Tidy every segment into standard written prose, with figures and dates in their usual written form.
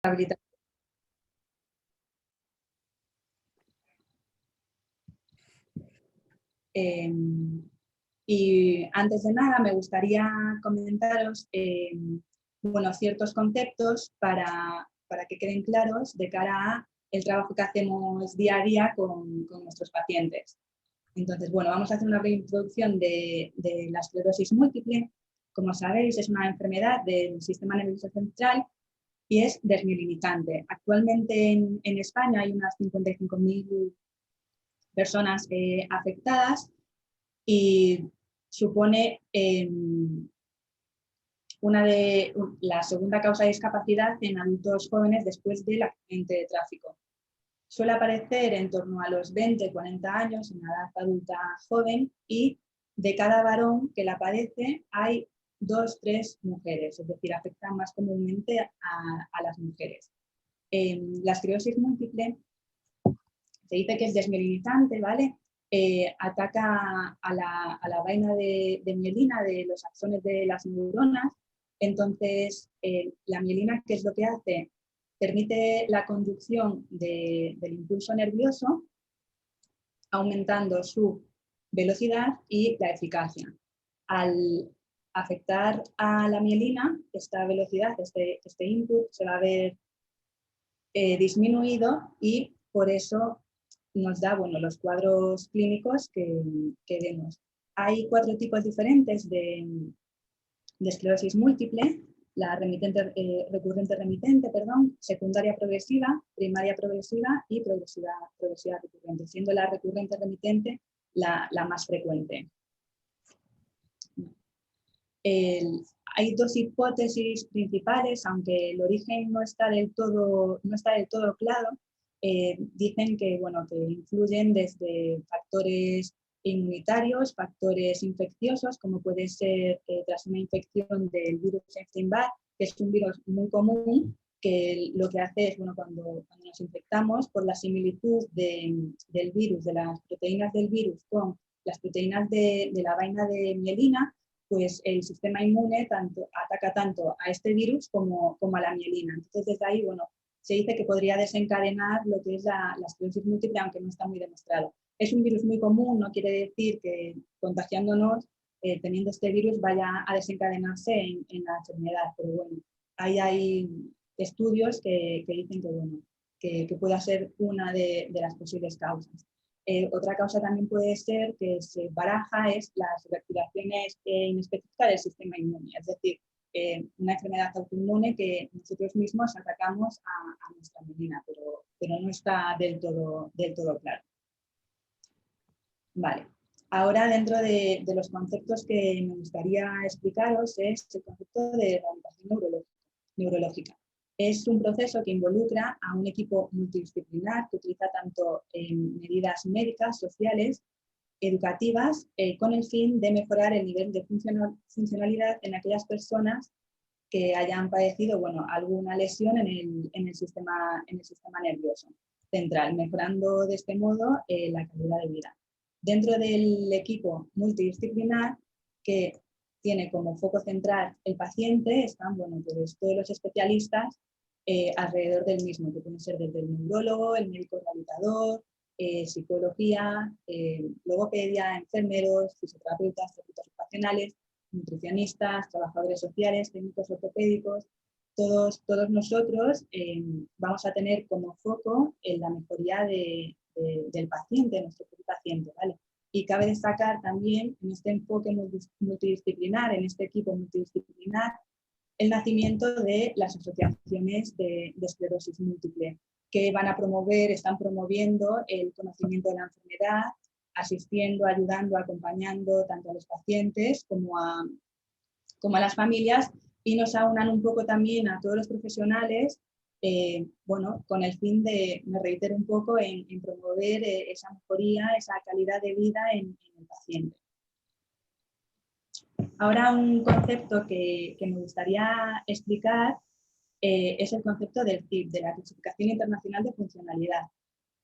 habilitación. Y antes de nada me gustaría comentaros bueno, ciertos conceptos para que queden claros de cara a el trabajo que hacemos día a día con nuestros pacientes. Entonces, bueno, vamos a hacer una breve introducción de la esclerosis múltiple. Como sabéis, es una enfermedad del sistema nervioso central y es desmielinizante. Actualmente en España hay unas 55.000 personas afectadas y supone la segunda causa de discapacidad en adultos jóvenes después del accidente de tráfico. Suele aparecer en torno a los 20-40 años en la edad adulta joven y de cada varón que la padece hay 2-3 mujeres, es decir, afecta más comúnmente a las mujeres. La esclerosis múltiple se dice que es desmielinizante, ¿vale? Ataca a la vaina de mielina de los axones de las neuronas. Entonces, la mielina, ¿qué es lo que hace? Permite la conducción del impulso nervioso, aumentando su velocidad y la eficacia. Al afectar a la mielina, esta velocidad, este input, se va a ver disminuido y por eso nos da los cuadros clínicos que vemos. Hay 4 tipos diferentes de esclerosis múltiple: la recurrente remitente, secundaria progresiva, primaria progresiva y progresiva recurrente, siendo la recurrente remitente la más frecuente. Hay 2 hipótesis principales, aunque el origen no está del todo claro. Dicen que influyen desde factores inmunitarios, factores infecciosos, como puede ser tras una infección del virus Epstein-Barr, que es un virus muy común, que lo que hace es, cuando nos infectamos, por la similitud del virus, de las proteínas del virus con las proteínas de la vaina de mielina, pues el sistema inmune ataca tanto a este virus como a la mielina. Entonces, desde ahí, se dice que podría desencadenar lo que es la esclerosis múltiple, aunque no está muy demostrado. Es un virus muy común, no quiere decir que contagiándonos, teniendo este virus, vaya a desencadenarse en la enfermedad, pero bueno, ahí hay estudios que dicen que pueda ser una de las posibles causas. Otra causa también puede ser que se baraja es las reactivaciones inespecíficas del sistema inmune, es decir, una enfermedad autoinmune que nosotros mismos atacamos a nuestra mielina, pero no está del todo claro. Vale. Ahora, dentro de los conceptos que me gustaría explicaros es el concepto de rehabilitación neurológica. Es un proceso que involucra a un equipo multidisciplinar que utiliza tanto medidas médicas, sociales, educativas, con el fin de mejorar el nivel de funcionalidad en aquellas personas que hayan padecido alguna lesión en el sistema nervioso central, mejorando de este modo la calidad de vida. Dentro del equipo multidisciplinar, que tiene como foco central el paciente, están pues todos los especialistas alrededor del mismo, que pueden ser desde el neurólogo, el médico rehabilitador, psicología, logopedia, enfermeros, fisioterapeutas, terapeutas ocupacionales, nutricionistas, trabajadores sociales, técnicos ortopédicos. Todos nosotros vamos a tener como foco en la mejoría del paciente, de nuestro propio paciente, ¿vale? Y cabe destacar también en este enfoque multidisciplinar, en este equipo multidisciplinar, el nacimiento de las asociaciones de esclerosis múltiple, que están promoviendo el conocimiento de la enfermedad, asistiendo, ayudando, acompañando tanto a los pacientes como a las familias, y nos aunan un poco también a todos los profesionales, con el fin de, me reitero un poco, en promover esa mejoría, esa calidad de vida en el paciente. Ahora, un concepto que me gustaría explicar es el concepto del CIF, de la Clasificación Internacional de Funcionalidad,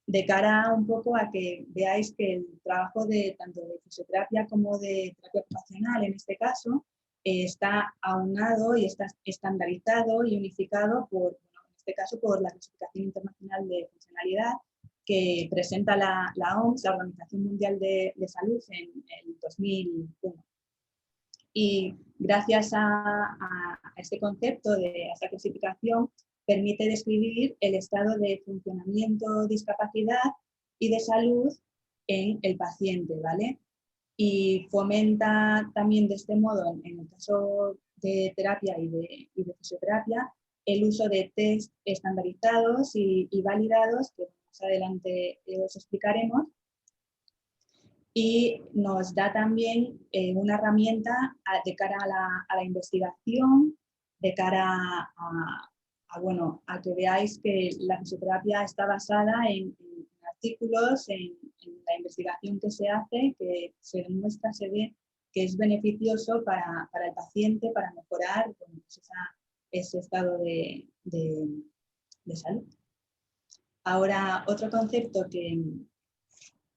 de cara un poco a que veáis que el trabajo tanto de fisioterapia como de terapia ocupacional, en este caso, está aunado y está estandarizado y unificado por, en este caso por la Clasificación Internacional de Funcionalidad que presenta la OMS, la Organización Mundial de Salud, en el 2001. Y gracias a este concepto, a esta clasificación, permite describir el estado de funcionamiento, discapacidad y de salud en el paciente, ¿vale? Y fomenta también de este modo, en el caso de terapia y de fisioterapia, el uso de test estandarizados y validados, que más adelante os explicaremos, y nos da también una herramienta de cara a la investigación, de cara bueno, a que veáis que la fisioterapia está basada en artículos, en la investigación que se hace, que se demuestra, se ve que es beneficioso para el paciente, para mejorar, bueno, pues ese estado de salud. Ahora, otro concepto que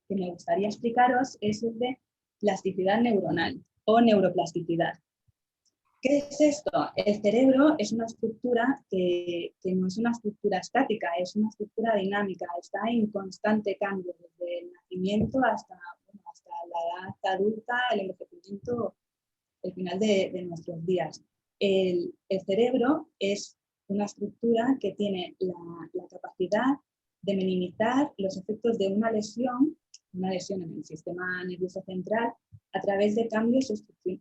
me gustaría explicaros es el de plasticidad neuronal o neuroplasticidad. ¿Qué es esto? El cerebro es una estructura que no es una estructura estática, es una estructura dinámica, está en constante cambio desde el nacimiento hasta la edad adulta, el envejecimiento, el final de nuestros días. El cerebro es una estructura que tiene la capacidad de minimizar los efectos de una lesión en el sistema nervioso central a través de cambios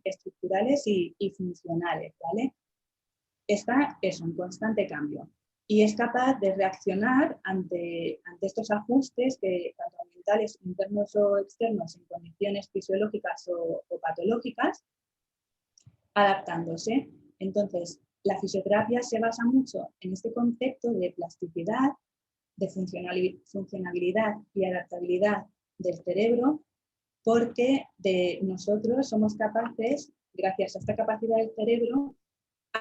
estructurales y funcionales, ¿vale? Está eso, en constante cambio. Y es capaz de reaccionar ante estos ajustes, tanto ambientales, internos o externos, en condiciones fisiológicas o patológicas, adaptándose. Entonces, la fisioterapia se basa mucho en este concepto de plasticidad, de funcionalidad y adaptabilidad del cerebro, porque nosotros somos capaces, gracias a esta capacidad del cerebro,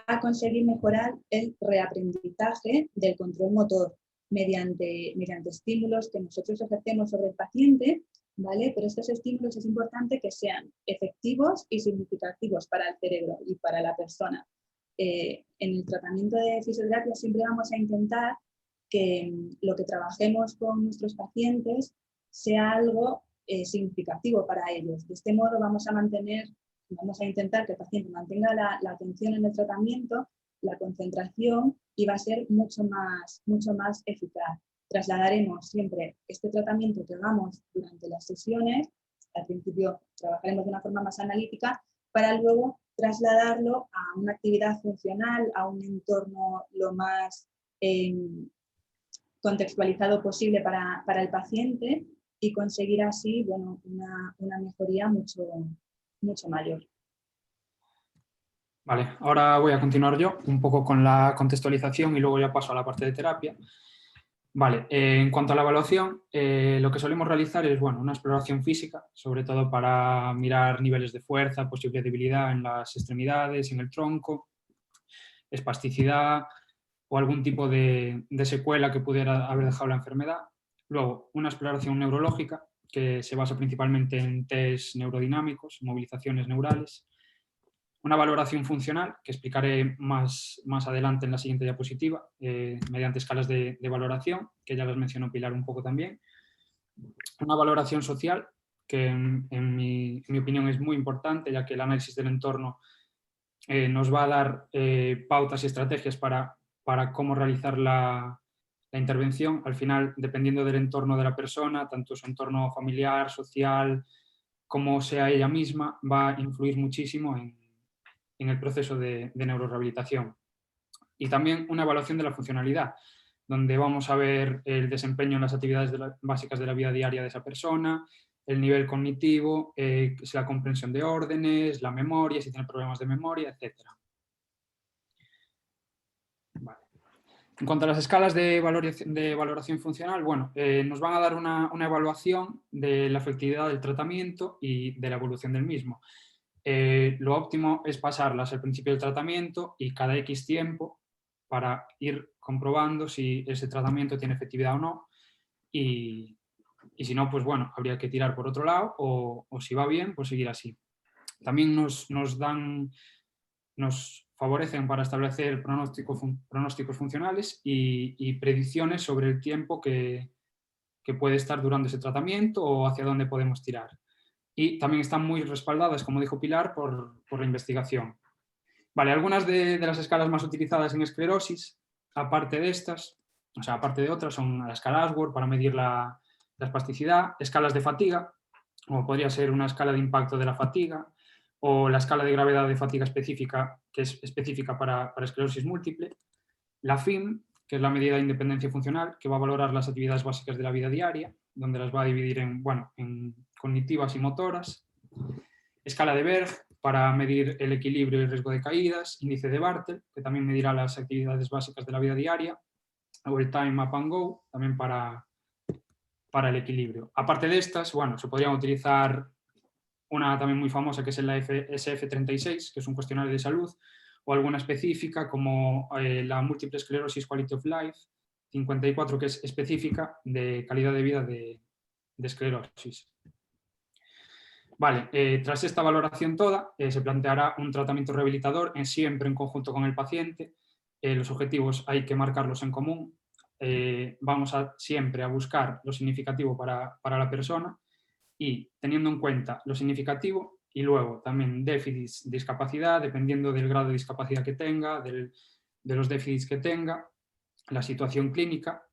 a conseguir mejorar el reaprendizaje del control motor mediante estímulos que nosotros ejercemos sobre el paciente, ¿vale? Pero estos estímulos es importante que sean efectivos y significativos para el cerebro y para la persona. En el tratamiento de fisioterapia siempre vamos a intentar que lo que trabajemos con nuestros pacientes sea algo significativo para ellos. De este modo vamos a intentar que el paciente mantenga la atención en el tratamiento, la concentración, y va a ser mucho más eficaz. Trasladaremos siempre este tratamiento que hagamos durante las sesiones, al principio trabajaremos de una forma más analítica, para luego trasladarlo a una actividad funcional, a un entorno lo más contextualizado posible para el paciente, y conseguir así, bueno, una mejoría mucho mayor. Vale, ahora voy a continuar yo un poco con la contextualización y luego ya paso a la parte de terapia. Vale, en cuanto a la evaluación, lo que solemos realizar es, bueno, una exploración física, sobre todo para mirar niveles de fuerza, posible debilidad en las extremidades, en el tronco, espasticidad o algún tipo de secuela que pudiera haber dejado la enfermedad. Luego, una exploración neurológica, que se basa principalmente en test neurodinámicos, movilizaciones neurales. Una valoración funcional, que explicaré más adelante en la siguiente diapositiva, mediante escalas de valoración, que ya las mencionó Pilar un poco también. Una valoración social, que en mi opinión es muy importante, ya que el análisis del entorno nos va a dar pautas y estrategias para cómo realizar la intervención. Al final, dependiendo del entorno de la persona, tanto su entorno familiar, social, como sea ella misma, va a influir muchísimo en el proceso de neurorehabilitación. Y también una evaluación de la funcionalidad, donde vamos a ver el desempeño en las actividades básicas de la vida diaria de esa persona, el nivel cognitivo, la comprensión de órdenes, la memoria, si tiene problemas de memoria, etc. Vale. En cuanto a las escalas de valoración funcional, bueno, nos van a dar una evaluación de la efectividad del tratamiento y de la evolución del mismo. Lo óptimo es pasarlas al principio del tratamiento y cada X tiempo para ir comprobando si ese tratamiento tiene efectividad o no, y si no, pues bueno, habría que tirar por otro lado, o si va bien, pues seguir así. También nos favorecen para establecer pronósticos funcionales y predicciones sobre el tiempo que puede estar durando ese tratamiento o hacia dónde podemos tirar. Y también están muy respaldadas, como dijo Pilar, por la investigación. Vale, algunas de las escalas más utilizadas en esclerosis, aparte de estas, o sea, aparte de otras, son la escala Ashworth para medir la espasticidad, escalas de fatiga, como podría ser una escala de impacto de la fatiga, o la escala de gravedad de fatiga específica, que es específica para esclerosis múltiple, la FIM, que es la medida de independencia funcional, que va a valorar las actividades básicas de la vida diaria, donde las va a dividir en cognitivas y motoras, escala de Berg, para medir el equilibrio y el riesgo de caídas, índice de Bartel, que también medirá las actividades básicas de la vida diaria, o el Time Up and Go, también para el equilibrio. Aparte de estas, bueno, se podrían utilizar una también muy famosa, que es la SF36, que es un cuestionario de salud, o alguna específica como la Multiple Sclerosis Quality of Life 54, que es específica de calidad de vida de esclerosis. Vale, tras esta valoración toda, se planteará un tratamiento rehabilitador siempre en conjunto con el paciente. Los objetivos hay que marcarlos en común. Vamos siempre a buscar lo significativo para la persona y teniendo en cuenta lo significativo y luego también déficits, discapacidad, dependiendo del grado de discapacidad que tenga, de los déficits que tenga, la situación clínica,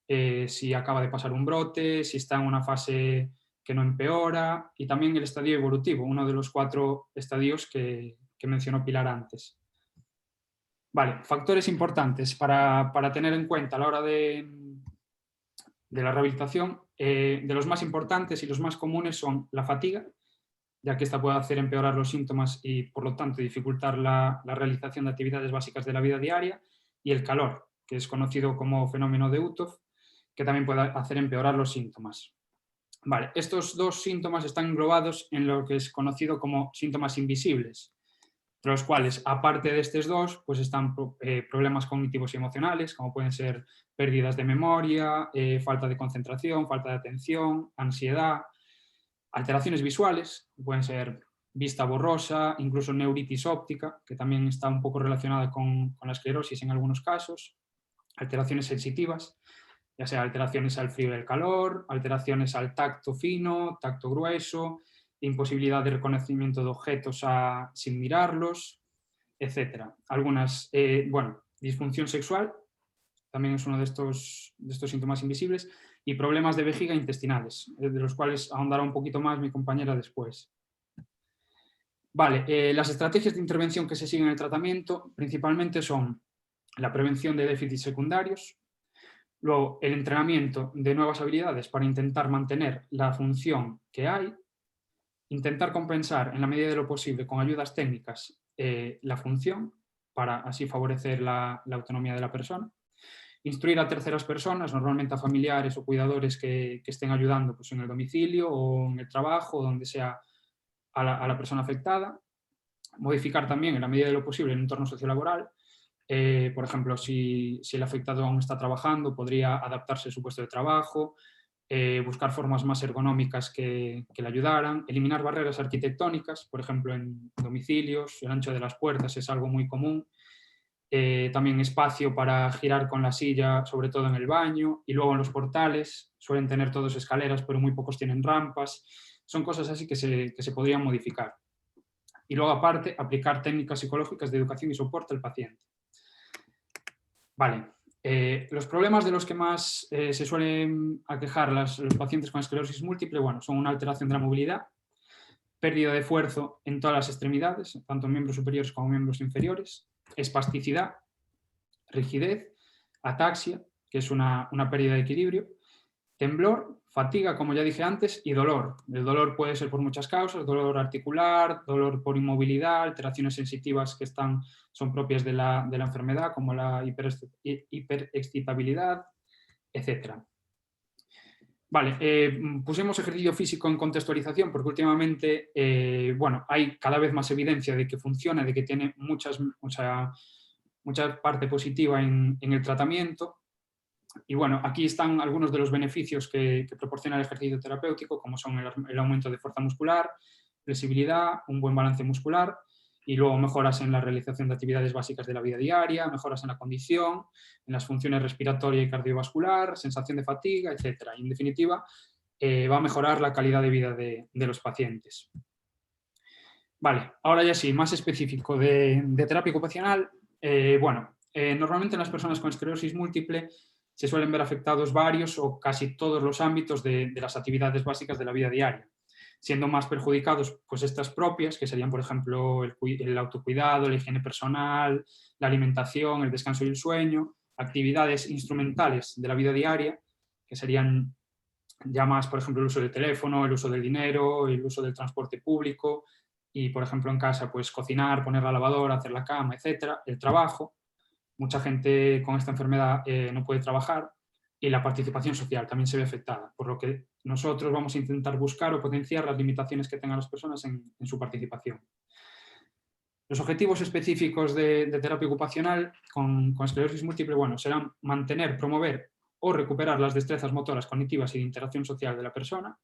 si acaba de pasar un brote, si está en una fase que no empeora, y también el estadio evolutivo, uno de los 4 estadios que mencionó Pilar antes. Vale, factores importantes para tener en cuenta a la hora de la rehabilitación. De los más importantes y los más comunes son la fatiga, ya que esta puede hacer empeorar los síntomas y, por lo tanto, dificultar la realización de actividades básicas de la vida diaria, y el calor, que es conocido como fenómeno de Uthoff, que también puede hacer empeorar los síntomas. Vale, estos 2 síntomas están englobados en lo que es conocido como síntomas invisibles, entre los cuales, aparte de estos 2, pues están problemas cognitivos y emocionales, como pueden ser pérdidas de memoria, falta de concentración, falta de atención, ansiedad, alteraciones visuales, pueden ser vista borrosa, incluso neuritis óptica, que también está un poco relacionada con la esclerosis en algunos casos, alteraciones sensitivas, ya sea alteraciones al frío y al calor, alteraciones al tacto fino, tacto grueso, imposibilidad de reconocimiento de objetos sin mirarlos, etc. Algunas, disfunción sexual, también es uno de estos síntomas invisibles, y problemas de vejiga intestinales, de los cuales ahondará un poquito más mi compañera después. Vale, las estrategias de intervención que se siguen en el tratamiento principalmente son la prevención de déficits secundarios, luego el entrenamiento de nuevas habilidades para intentar mantener la función que hay, intentar compensar en la medida de lo posible con ayudas técnicas la función para así favorecer la autonomía de la persona, instruir a terceras personas, normalmente a familiares o cuidadores que estén ayudando pues, en el domicilio o en el trabajo, donde sea a la persona afectada, modificar también en la medida de lo posible el entorno sociolaboral. Por ejemplo, si el afectado aún está trabajando, podría adaptarse a su puesto de trabajo, buscar formas más ergonómicas que le ayudaran, eliminar barreras arquitectónicas, por ejemplo, en domicilios, el ancho de las puertas es algo muy común, también espacio para girar con la silla, sobre todo en el baño, y luego en los portales suelen tener todos escaleras, pero muy pocos tienen rampas, son cosas así que se podrían modificar. Y luego, aparte, aplicar técnicas psicológicas de educación y soporte al paciente. Vale, los problemas de los que más se suelen aquejar los pacientes con esclerosis múltiple, bueno, son una alteración de la movilidad, pérdida de esfuerzo en todas las extremidades, tanto miembros superiores como miembros inferiores, espasticidad, rigidez, ataxia, que es una pérdida de equilibrio, temblor, fatiga, como ya dije antes, y dolor. El dolor puede ser por muchas causas, dolor articular, dolor por inmovilidad, alteraciones sensitivas que son propias de la enfermedad, como la hiperexcitabilidad, etc. Vale, pusimos ejercicio físico en contextualización porque últimamente hay cada vez más evidencia de que funciona, de que tiene mucha parte positiva en el tratamiento. Y bueno, aquí están algunos de los beneficios que proporciona el ejercicio terapéutico, como son el aumento de fuerza muscular, flexibilidad, un buen balance muscular y luego mejoras en la realización de actividades básicas de la vida diaria, mejoras en la condición, en las funciones respiratoria y cardiovascular, sensación de fatiga, etc. Y en definitiva, va a mejorar la calidad de vida de los pacientes. Vale, ahora ya sí, más específico de terapia ocupacional. Normalmente en las personas con esclerosis múltiple se suelen ver afectados varios o casi todos los ámbitos de las actividades básicas de la vida diaria, siendo más perjudicados pues estas propias, que serían, por ejemplo, el autocuidado, la higiene personal, la alimentación, el descanso y el sueño, actividades instrumentales de la vida diaria, que serían ya más, por ejemplo, el uso del teléfono, el uso del dinero, el uso del transporte público y, por ejemplo, en casa, pues cocinar, poner la lavadora, hacer la cama, etcétera. El trabajo, mucha gente con esta enfermedad no puede trabajar, y la participación social también se ve afectada, por lo que nosotros vamos a intentar buscar o potenciar las limitaciones que tengan las personas en su participación. Los objetivos específicos de terapia ocupacional con esclerosis múltiple serán mantener, promover o recuperar las destrezas motoras, cognitivas y de interacción social de la persona.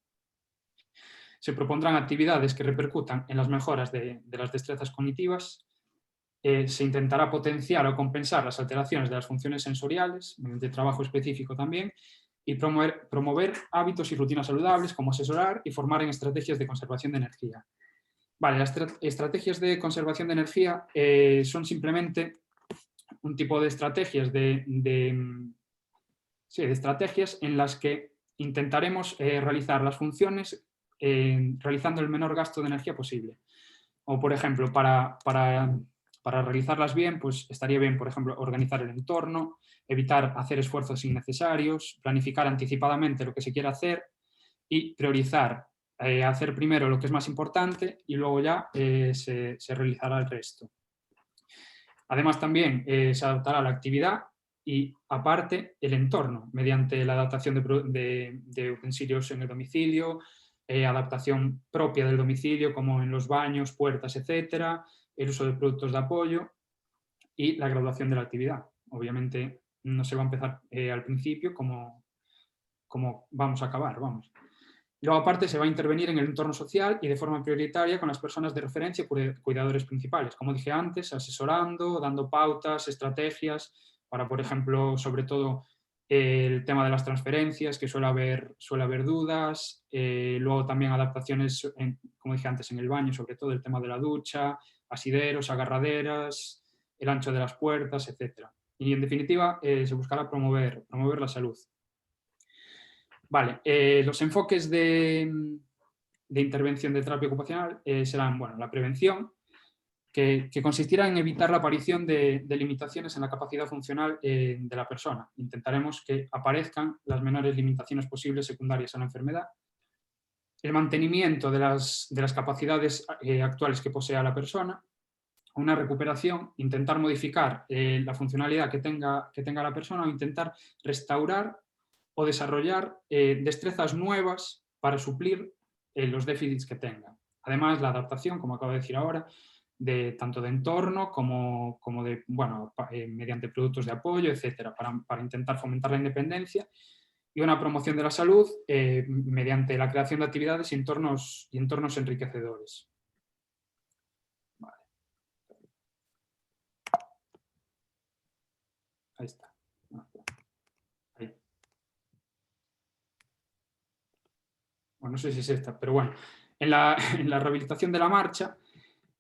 Se propondrán actividades que repercutan en las mejoras de las destrezas cognitivas. Se intentará potenciar o compensar las alteraciones de las funciones sensoriales, mediante trabajo específico también, y promover hábitos y rutinas saludables, como asesorar y formar en estrategias de conservación de energía. Vale, las estrategias de conservación de energía son simplemente un tipo de estrategias de estrategias en las que intentaremos realizar las funciones realizando el menor gasto de energía posible. O, por ejemplo, para realizarlas bien, pues estaría bien, por ejemplo, organizar el entorno, evitar hacer esfuerzos innecesarios, planificar anticipadamente lo que se quiere hacer y priorizar, hacer primero lo que es más importante y luego ya se realizará el resto. Además, también se adaptará la actividad y, aparte, el entorno, mediante la adaptación de utensilios en el domicilio, adaptación propia del domicilio, como en los baños, puertas, etcétera, el uso de productos de apoyo y la graduación de la actividad. Obviamente no se va a empezar al principio como vamos a acabar, vamos. Luego, aparte, se va a intervenir en el entorno social y de forma prioritaria con las personas de referencia y cuidadores principales. Como dije antes, asesorando, dando pautas, estrategias para, por ejemplo, sobre todo el tema de las transferencias, que suele haber dudas. Luego también adaptaciones, como dije antes, en el baño, sobre todo el tema de la ducha, asideros, agarraderas, el ancho de las puertas, etc. Y, en definitiva, se buscará promover la salud. Vale, los enfoques de intervención de terapia ocupacional serán, la prevención, que consistirá en evitar la aparición de limitaciones en la capacidad funcional de la persona. Intentaremos que aparezcan las menores limitaciones posibles secundarias a la enfermedad. El mantenimiento de las capacidades actuales que posea la persona. Una recuperación, intentar modificar la funcionalidad que tenga la persona o intentar restaurar o desarrollar destrezas nuevas para suplir los déficits que tenga. Además, la adaptación, como acabo de decir ahora, tanto de entorno como de, mediante productos de apoyo, etcétera, para intentar fomentar la independencia, y una promoción de la salud mediante la creación de actividades y entornos enriquecedores. Vale. Ahí está. Ahí. No sé si es esta, pero bueno. En la rehabilitación de la marcha,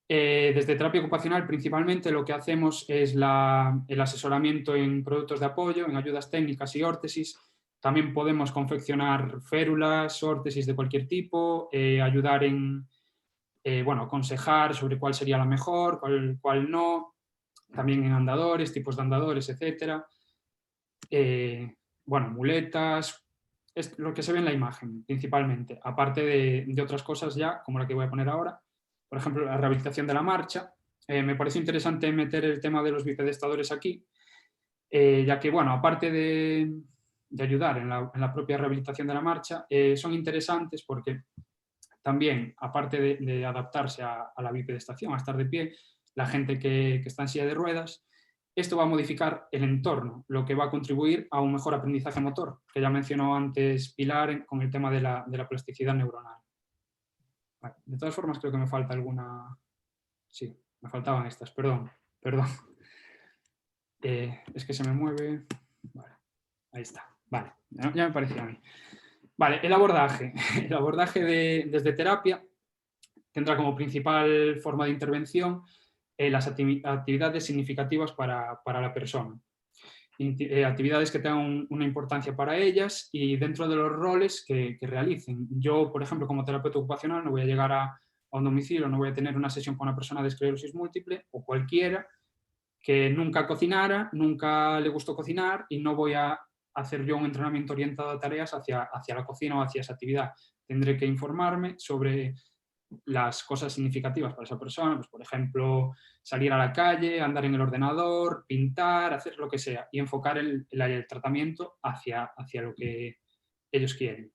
desde terapia ocupacional principalmente lo que hacemos es el asesoramiento en productos de apoyo, en ayudas técnicas y órtesis. También podemos confeccionar férulas, órtesis de cualquier tipo, ayudar en, aconsejar sobre cuál sería la mejor, cuál no, también en andadores, tipos de andadores, etcétera. Muletas, es lo que se ve en la imagen principalmente, aparte de otras cosas ya, como la que voy a poner ahora. Por ejemplo, la rehabilitación de la marcha. Me parece interesante meter el tema de los bipedestadores aquí, ya que, aparte de ayudar en la propia rehabilitación de la marcha, son interesantes porque también, aparte de adaptarse a la bipedestación, a estar de pie, la gente que está en silla de ruedas, esto va a modificar el entorno, lo que va a contribuir a un mejor aprendizaje motor, que ya mencionó antes Pilar con el tema de la plasticidad neuronal. Vale. De todas formas, creo que me falta alguna... Sí, Me faltaban estas, perdón. Es que se me mueve. Vale, ahí está. Vale, ya me parecía a mí. Vale, el abordaje. El abordaje desde terapia tendrá como principal forma de intervención las actividades significativas para la persona. Actividades que tengan una importancia para ellas y dentro de los roles que realicen. Yo, por ejemplo, como terapeuta ocupacional, no voy a llegar a un domicilio, no voy a tener una sesión con una persona de esclerosis múltiple o cualquiera que nunca cocinara, nunca le gustó cocinar y no voy a hacer yo un entrenamiento orientado a tareas hacia la cocina o hacia esa actividad. Tendré que informarme sobre las cosas significativas para esa persona, pues por ejemplo, salir a la calle, andar en el ordenador, pintar, hacer lo que sea y enfocar el tratamiento hacia lo que ellos quieren.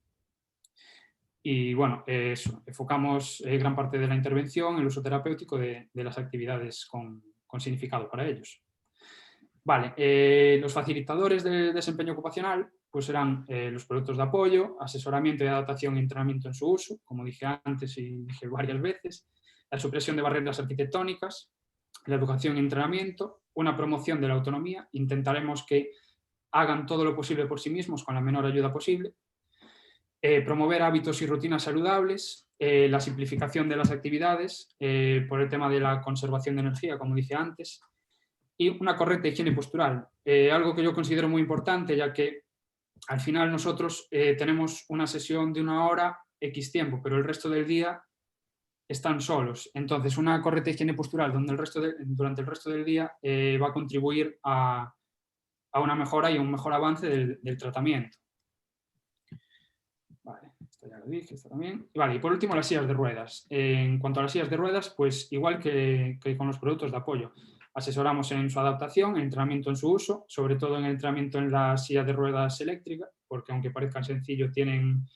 Y bueno, eso, enfocamos gran parte de la intervención en el uso terapéutico de las actividades con significado para ellos. Vale, los facilitadores del desempeño ocupacional pues serán los productos de apoyo, asesoramiento y adaptación y entrenamiento en su uso, como dije antes y dije varias veces, la supresión de barreras arquitectónicas, la educación y entrenamiento, una promoción de la autonomía, intentaremos que hagan todo lo posible por sí mismos con la menor ayuda posible, promover hábitos y rutinas saludables, la simplificación de las actividades por el tema de la conservación de energía, como dije antes, y una correcta higiene postural. Algo que yo considero muy importante, ya que al final nosotros tenemos una sesión de 1 hora, X tiempo, pero el resto del día están solos. Entonces, una correcta higiene postural durante el resto del día va a contribuir a una mejora y a un mejor avance del tratamiento. Vale, esto ya lo dije, esto también. Vale, y por último, las sillas de ruedas. En cuanto a las sillas de ruedas, pues igual que con los productos de apoyo. Asesoramos en su adaptación, en entrenamiento en su uso, sobre todo en el entrenamiento en las sillas de ruedas eléctricas, porque aunque parezcan sencillos, tienen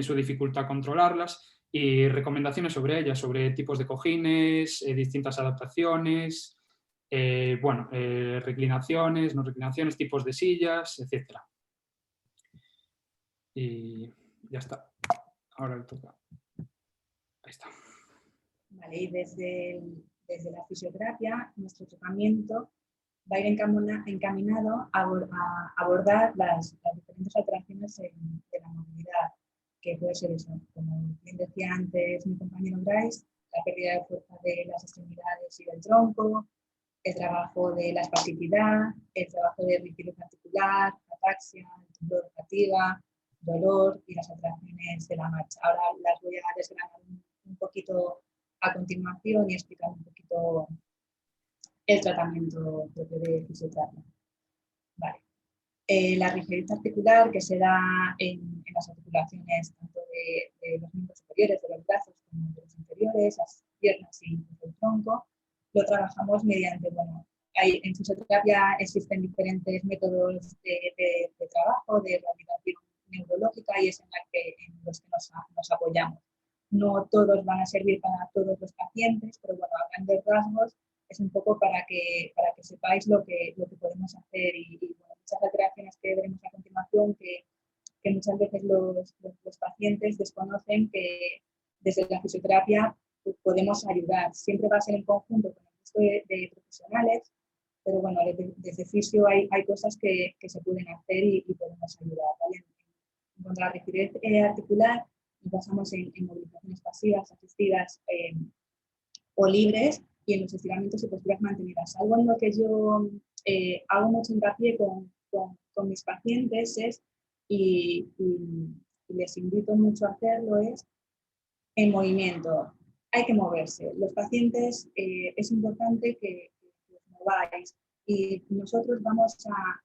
su dificultad controlarlas, y recomendaciones sobre ellas, sobre tipos de cojines, distintas adaptaciones, reclinaciones, no reclinaciones, tipos de sillas, etc. Y ya está. Ahora le toca. Ahí está. Vale, y desde la fisioterapia, nuestro tratamiento va a ir encaminado a abordar las diferentes alteraciones de la movilidad, que puede ser eso, como bien decía antes mi compañero Bryce, la pérdida de fuerza de las extremidades y del tronco, el trabajo de la espasticidad, el trabajo de rigidez articular, ataxia, fatiga, dolor y las alteraciones de la marcha. Ahora las voy a desgranar un poquito a continuación y explicar un poquito el tratamiento propio de fisioterapia. Vale. La rigidez articular que se da en las articulaciones tanto de los miembros superiores, de los brazos, como de los inferiores, las piernas y el tronco, lo trabajamos mediante, en fisioterapia existen diferentes métodos de trabajo, de rehabilitación neurológica, y es en los que nos apoyamos. No todos van a servir para todos los pacientes, pero bueno, a grandes rasgos es un poco para que sepáis lo que podemos hacer y muchas alteraciones que veremos a continuación que muchas veces los pacientes desconocen que desde la fisioterapia podemos ayudar. Siempre va a ser en conjunto con el resto de profesionales, pero bueno, desde fisio hay cosas que se pueden hacer y podemos ayudar, ¿vale? En cuanto a la rigidez articular, nos basamos en movilizaciones pasivas, asistidas o libres, y en los estiramientos y posturas mantenidas. Algo en lo que yo hago mucho hincapié con mis pacientes y les invito mucho a hacerlo, es el movimiento. Hay que moverse. Los pacientes es importante que os mováis, y nosotros vamos a,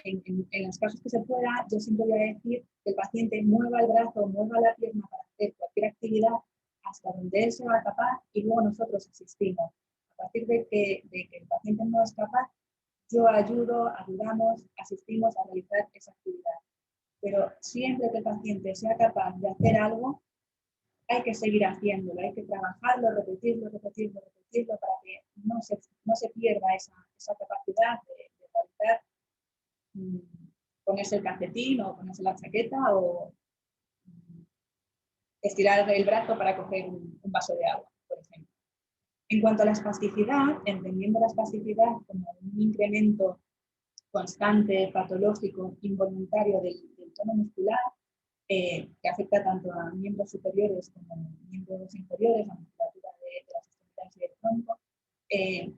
en los casos que se pueda, yo siempre voy a decir que el paciente mueva el brazo, mueva la pierna para hacer cualquier actividad hasta donde él se va capaz, y luego nosotros asistimos. A partir de que el paciente no es capaz, yo ayudamos, asistimos a realizar esa actividad. Pero siempre que el paciente sea capaz de hacer algo, hay que seguir haciéndolo, hay que trabajarlo, repetirlo para que no se pierda esa capacidad de realizar, ponerse el calcetín o ponerse la chaqueta o estirar el brazo para coger un vaso de agua, por ejemplo. En cuanto a la espasticidad, entendiendo la espasticidad como un incremento constante, patológico, involuntario del tono muscular, que afecta tanto a miembros superiores como a miembros inferiores, a la musculatura de las extremidades y del tronco.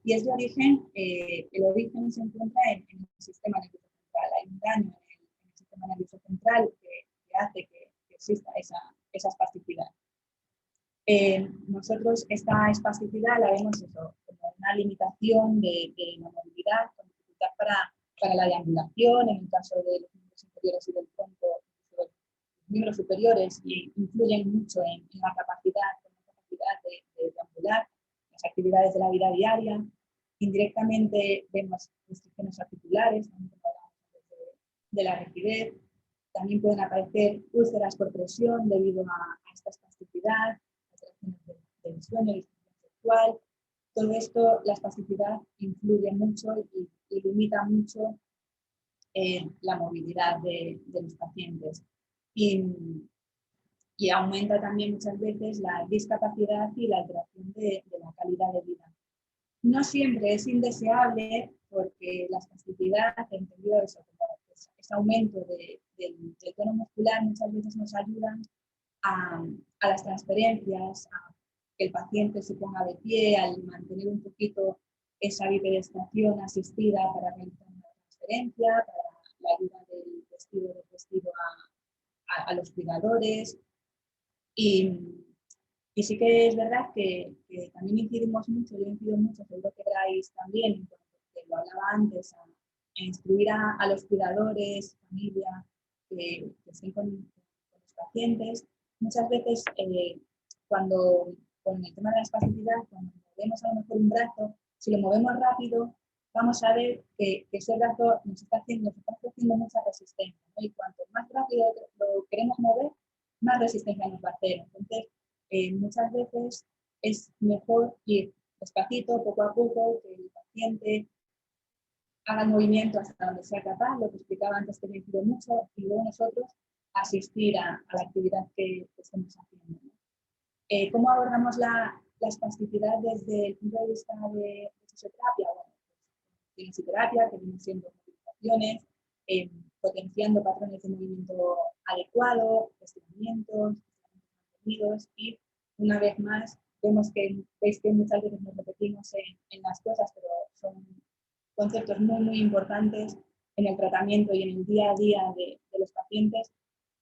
Y es de origen, el origen se encuentra en el sistema nervioso central. Hay un daño en el sistema nervioso central que hace que exista esa espasticidad. Nosotros esta espasticidad la vemos eso, como una limitación de la movilidad, con dificultad para la deambulación, en el caso de los miembros inferiores y del tronco. Los miembros superiores influyen mucho en la capacidad de deambular, las actividades de la vida diaria. Indirectamente vemos restricciones articulares, también como hablamos de la rigidez. También pueden aparecer úlceras por presión debido a esta espasticidad, alteraciones del sueño, disfunción sexual. Todo esto, la espasticidad influye mucho y limita mucho la movilidad de los pacientes. Y aumenta también muchas veces la discapacidad y la alteración de la calidad de vida. No siempre es indeseable porque la espasticidad, entendido eso como ese aumento del tono muscular, muchas veces nos ayudan a las transferencias, a que el paciente se ponga de pie, al mantener un poquito esa bipedestación asistida para realizar una transferencia, para la ayuda del vestido a los cuidadores. Y sí que es verdad que también incidimos mucho, yo incido mucho, seguro que veráis también, porque lo hablaba antes, a instruir a los cuidadores, familia, que estén con los pacientes. Muchas veces, cuando con el tema de la espasticidad, cuando movemos a lo mejor un brazo, si lo movemos rápido, vamos a ver que ese brazo nos está haciendo mucha resistencia, ¿no? Y cuanto más rápido lo queremos mover, más resistencia nos va a hacer. Entonces, muchas veces es mejor ir despacito, poco a poco, que el paciente haga el movimiento hasta donde sea capaz, lo que explicaba antes que me inspiró mucho, y luego nosotros asistir a la actividad que estamos haciendo, ¿no? ¿Cómo abordamos la espasticidad desde el punto de vista de fisioterapia? Bueno, pues, fisioterapia, que vienen siendo movilizaciones, potenciando patrones de movimiento adecuado, estiramientos mantenidos, y una vez más veis que muchas veces nos repetimos en las cosas, pero son conceptos muy importantes en el tratamiento y en el día a día de los pacientes.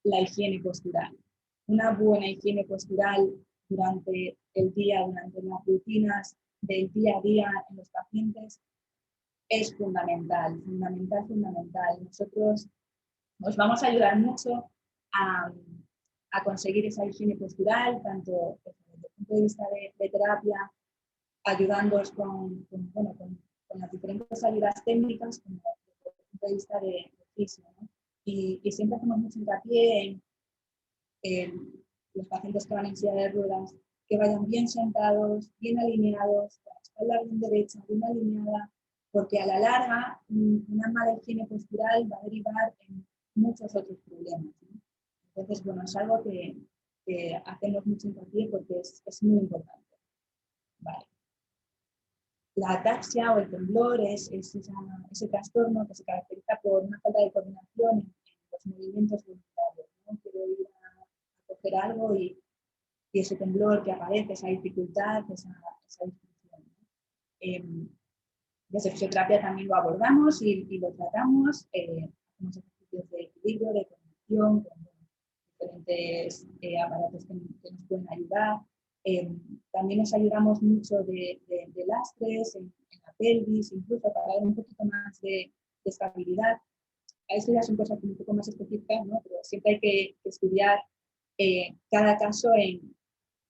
La higiene postural. Una buena higiene postural durante el día, durante las rutinas del día a día en los pacientes es fundamental. Nosotros os vamos a ayudar mucho a conseguir esa higiene postural, tanto desde el punto de vista de terapia, ayudándoos con las diferentes ayudas técnicas, como desde el punto de vista de fisio, ¿no? Y siempre hacemos mucho hincapié en los pacientes que van en silla de ruedas, que vayan bien sentados, bien alineados, con la espalda bien derecha, bien alineada, porque a la larga una mala higiene postural va a derivar en muchos otros problemas, ¿no? Entonces, bueno, es algo que hacemos mucho hincapié porque es muy importante. Vale. La ataxia o el temblor es ese trastorno que se caracteriza por una falta de coordinación en los movimientos voluntarios, ¿no? Quiero ir a coger algo y ese temblor que aparece, esa dificultad, esa disfunción, ¿no? Desde fisioterapia también lo abordamos y lo tratamos. Hacemos ejercicios de equilibrio, de coordinación, con diferentes aparatos que nos pueden ayudar. También nos ayudamos mucho de lastres en la pelvis, incluso para dar un poquito más de estabilidad. A esto ya son cosas un poco más específicas, ¿no? Pero siempre hay que estudiar cada caso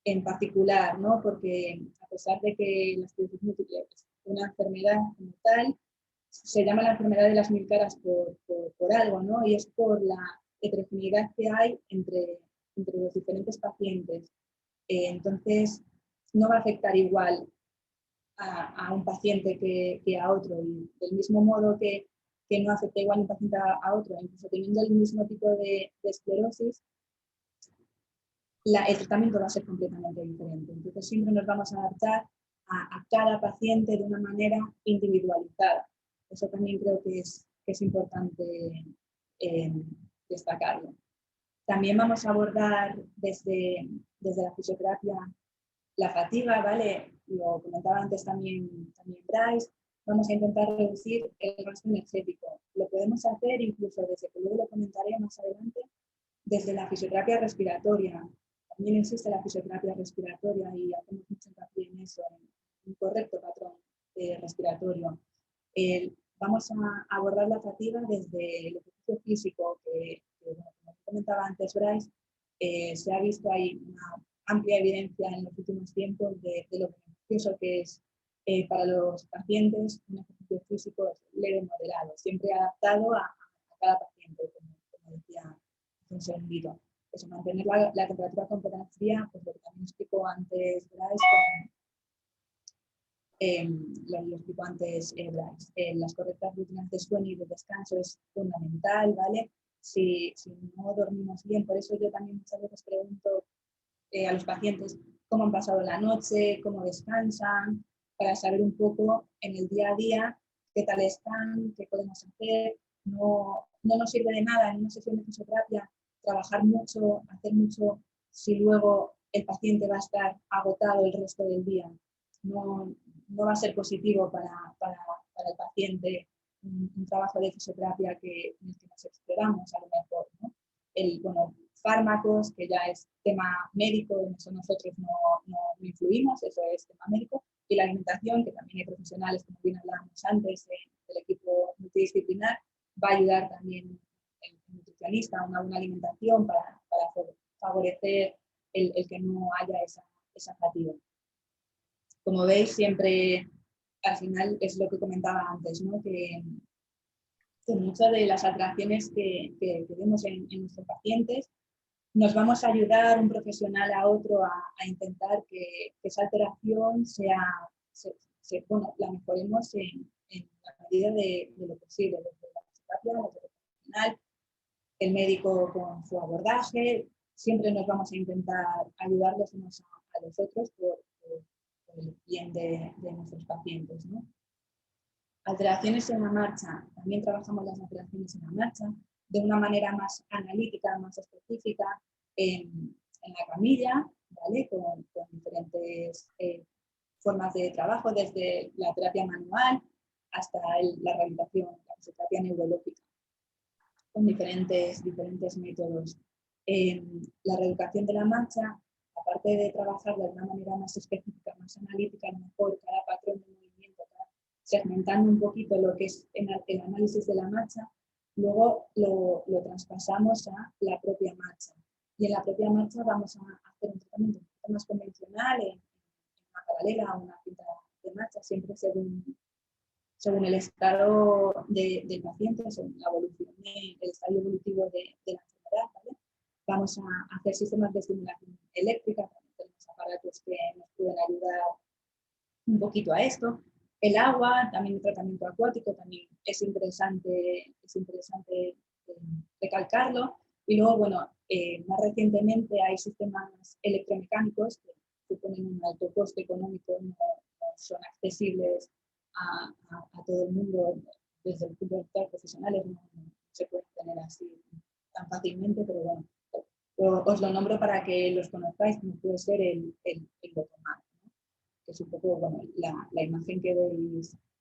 en particular, ¿no? Porque a pesar de que la esclerosis múltiple es una enfermedad como tal, se llama la enfermedad de las mil caras por algo, ¿no? Y es por la heterogeneidad que hay entre los diferentes pacientes. Entonces, no va a afectar igual a un paciente que a otro. Y del mismo modo que no afecta igual un paciente a otro, incluso teniendo el mismo tipo de esclerosis, el tratamiento va a ser completamente diferente. Entonces, siempre nos vamos a adaptar a cada paciente de una manera individualizada. Eso también creo que es importante destacarlo. También vamos a abordar desde la fisioterapia la fatiga, ¿vale? Lo comentaba antes también Bryce. Vamos a intentar reducir el gasto energético. Lo podemos hacer incluso desde, que luego lo comentaré más adelante, desde la fisioterapia respiratoria. También existe la fisioterapia respiratoria y hacemos mucho hincapié en eso, en un correcto patrón respiratorio. Vamos a abordar la fatiga desde el ejercicio físico, que bueno, como comentaba antes Bryce, se ha visto ahí una amplia evidencia en los últimos tiempos de lo beneficioso que es para los pacientes un ejercicio físico leve y moderado, siempre adaptado a cada paciente, como decía un segundito. Eso, mantener la temperatura corporal fría, pues lo que también explicó antes Bryce, lo explico antes Bryce. Las correctas rutinas de sueño y de descanso es fundamental, ¿vale? Si no dormimos bien, por eso yo también muchas veces pregunto a los pacientes cómo han pasado la noche, cómo descansan, para saber un poco en el día a día qué tal están, qué podemos hacer. No nos sirve de nada en una sesión de fisioterapia trabajar mucho, hacer mucho, si luego el paciente va a estar agotado el resto del día. No va a ser positivo para el paciente un trabajo de fisioterapia en el que nos esperamos a lo mejor, ¿no? Fármacos, que ya es tema médico, en eso nosotros no influimos, eso es tema médico, y la alimentación, que también hay profesionales, como bien hablábamos antes, del equipo multidisciplinar, va a ayudar también el nutricionista a una buena alimentación para favorecer el que no haya esa fatiga. Como veis, siempre al final es lo que comentaba antes, ¿no? Que muchas de las alteraciones que vemos en nuestros pacientes nos vamos a ayudar un profesional a otro a intentar que esa alteración la mejoremos en la medida de lo posible, desde la fisioterapia, el profesional, el médico con su abordaje. Siempre nos vamos a intentar ayudarlos unos a los otros por el bien de nuestros pacientes, ¿no? Alteraciones en la marcha. También trabajamos las alteraciones en la marcha de una manera más analítica, más específica, en la camilla, ¿vale? Con diferentes formas de trabajo, desde la terapia manual hasta la rehabilitación, la fisioterapia neurológica, con diferentes métodos. La reeducación de la marcha, aparte de trabajarla de una manera más específica, más analítica, mejor cada patrón de movimiento, segmentando un poquito lo que es el análisis de la marcha, luego lo traspasamos a la propia marcha. Y en la propia marcha vamos a hacer un tratamiento un poco más convencional, en una paralela, una cinta de marcha, siempre según el estado del paciente, según la evolución, el estadio evolutivo de la enfermedad, ¿vale? Vamos a hacer sistemas de estimulación eléctrica, también tenemos aparatos que nos pueden ayudar un poquito a esto. El agua, también el tratamiento acuático, también es interesante recalcarlo. Y luego, bueno, más recientemente hay sistemas electromecánicos que suponen un alto coste económico, no son accesibles a todo el mundo desde el punto de vista profesional, no se pueden tener así tan fácilmente, pero bueno, os lo nombro para que los conozcáis, como puede ser el Lotomat, ¿no? Que es un poco, bueno, la imagen que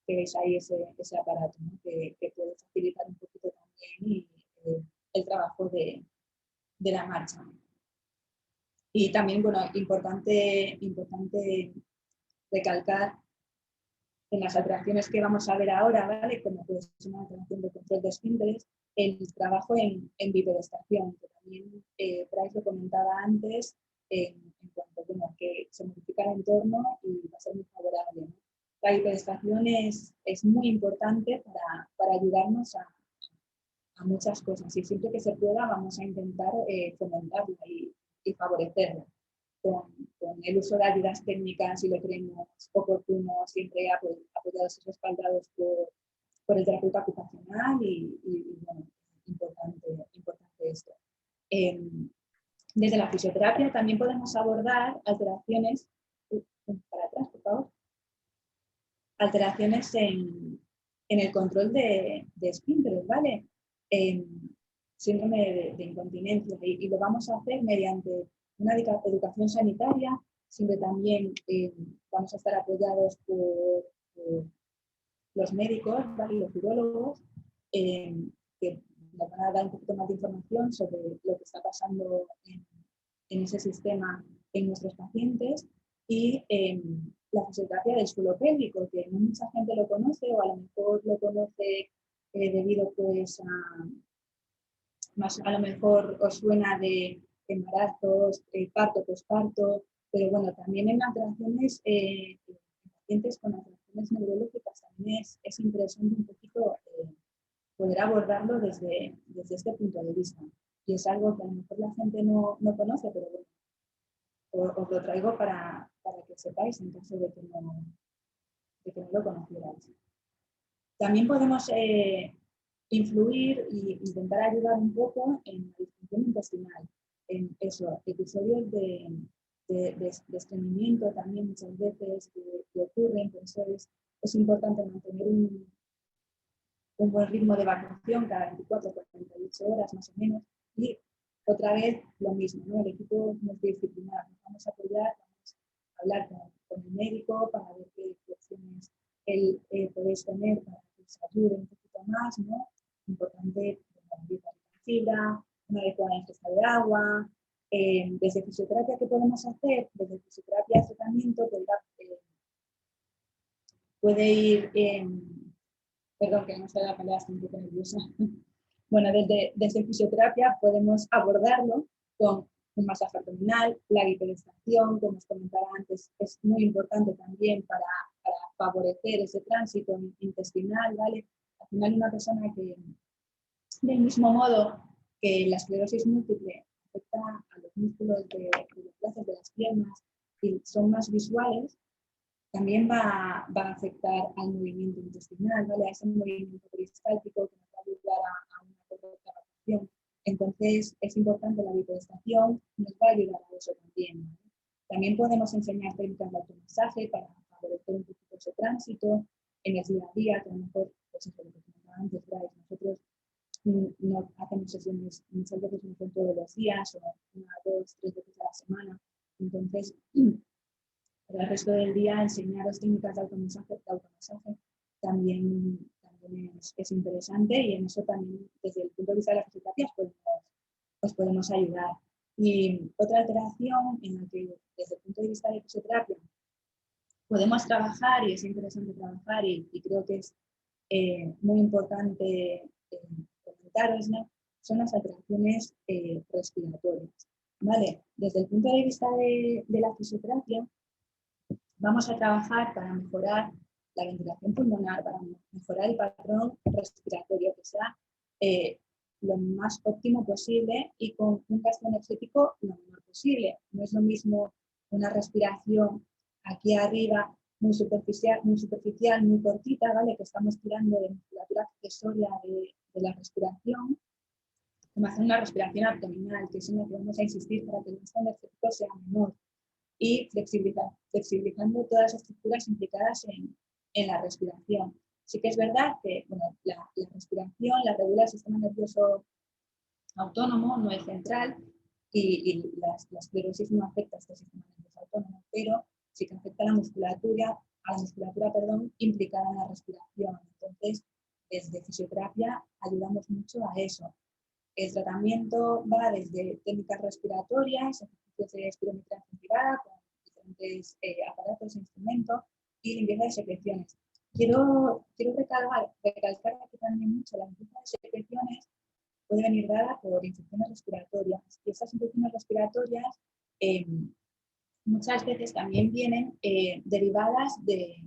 veis ahí, ese aparato, ¿no? que puede facilitar un poquito también el trabajo de la marcha. Y también, bueno, importante recalcar en las alteraciones que vamos a ver ahora, ¿vale? Como puede ser una alteración de control de esfínteres, el trabajo en bipedestación, que también Bryce lo comentaba antes, en cuanto a que se modifica el entorno y va a ser muy favorable, ¿no? La bipedestación es muy importante para ayudarnos a muchas cosas, y siempre que se pueda vamos a intentar fomentarla y favorecerla. Con el uso de ayudas técnicas, si lo creemos oportuno, siempre apoyados y respaldados por el terapeuta ocupacional y bueno, importante esto. Desde la fisioterapia también podemos abordar alteraciones, para atrás, por favor, alteraciones en el control de esfínteres, ¿vale? Síndrome de incontinencia, y lo vamos a hacer mediante una educación sanitaria. Siempre también vamos a estar apoyados por los médicos, ¿vale? Los urólogos, que nos van a dar un poquito más de información sobre lo que está pasando en ese sistema en nuestros pacientes, y la fisioterapia del suelo pélvico, que no mucha gente lo conoce, o a lo mejor lo conoce debido pues a lo mejor os suena de embarazos, parto, posparto, pero bueno, también en alteraciones, pacientes con alteraciones neurológicas también es interesante un poquito poder abordarlo desde este punto de vista. Y es algo que a lo mejor la gente no conoce, pero bueno, os lo traigo para que sepáis en caso de que no lo conocierais. También podemos influir e intentar ayudar un poco en la disfunción intestinal, en eso, episodios de estreñimiento también muchas veces que ocurren. Por eso es importante mantener un buen ritmo de evacuación cada 24 o 48 horas más o menos. Y otra vez lo mismo, ¿no? El equipo multidisciplinar, nos vamos a apoyar, vamos a hablar con el médico para ver qué opciones podéis tener para que os ayude un poquito más, ¿no? Importante una dieta de fibra, una adecuada ingesta de agua. Desde fisioterapia, ¿qué podemos hacer? Desde fisioterapia de tratamiento puede ir, perdón que no sé la palabra, estoy un poco nerviosa. Bueno, desde fisioterapia podemos abordarlo con un masaje abdominal, la bipedestación, como os comentaba antes, es muy importante también para favorecer ese tránsito intestinal, ¿vale? Al final, una persona que, del mismo modo que la esclerosis múltiple afecta a los músculos de los brazos, de las piernas, y son más visuales, también va a afectar al movimiento intestinal, ¿vale? A ese movimiento peristáltico que nos va a ayudar a una correcta evacuación. Entonces, es importante la bipedestación, nos va a ayudar a eso también, ¿vale? También podemos enseñar técnicas de automasaje para favorecer un poquito ese tránsito en el día a día, que a lo mejor, pues eso, lo que comentaba antes, Bryce, nosotros no hacemos sesiones, muchas veces no son todos los días, o 1, 2, 3 veces a la semana. Entonces, para el resto del día, enseñaros técnicas de automasaje también es interesante, y en eso también, desde el punto de vista de la fisioterapia, os podemos ayudar. Y otra alteración en la que, desde el punto de vista de la fisioterapia, podemos trabajar, y es interesante trabajar, y creo que es muy importante comentaros, ¿no? Son las alteraciones respiratorias, ¿vale? Desde el punto de vista de la fisioterapia, vamos a trabajar para mejorar la ventilación pulmonar, para mejorar el patrón respiratorio, que sea lo más óptimo posible y con un gasto energético lo menor posible. No es lo mismo una respiración aquí arriba muy superficial, muy cortita, ¿vale? Que estamos tirando de musculatura accesoria de la respiración, como hacer una respiración abdominal, que es en lo que vamos a insistir para que el gasto energético sea menor, y flexibilizando todas las estructuras implicadas en la respiración. Sí que es verdad que, bueno, la respiración la regula el sistema nervioso autónomo, no es central, y la esclerosis no afecta a este sistema nervioso autónomo, pero sí que afecta a la musculatura, implicada en la respiración. Entonces, desde fisioterapia ayudamos mucho a eso. El tratamiento va desde técnicas respiratorias, ejercicios de espirometría privada con diferentes aparatos e instrumentos, y limpieza de secreciones. Quiero recalcar aquí también mucho: la limpieza de secreciones puede venir dada por infecciones respiratorias, y estas infecciones respiratorias muchas veces también vienen derivadas de